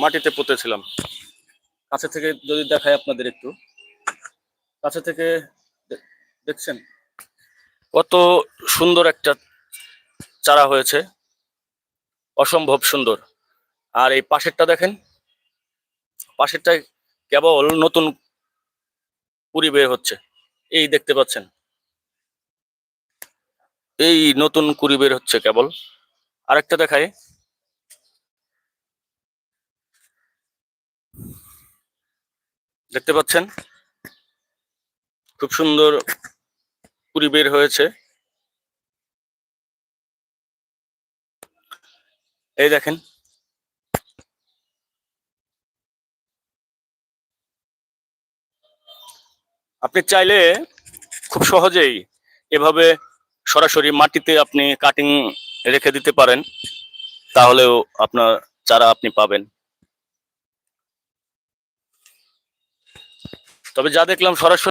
মাটিতে পুঁতেছিলাম। কাছে থেকে যদি দেখাই আপনাদের একটু, কাছে থেকে দেখছেন কত সুন্দর একটা চারা হয়েছে, অসম্ভব সুন্দর। আর এই পাশেরটা দেখেন, পাশেরটায় কেবল নতুন কুড়ি বের হচ্ছে, এই দেখতে পাচ্ছেন, এই নতুন কুড়ি বের হচ্ছে কেবল। আরেকটা দেখায়, দেখতে পাচ্ছেন খুব সুন্দর কুড়ি বের হয়েছে। এই দেখেন, আপনি চাইলে খুব সহজেই এভাবে সরাসরি মাটিতে আপনি কাটিং রেখে দিতে পারেন, তাহলেও আপনার চারা আপনি পাবেন। তবে যা দেখলাম সরাসরি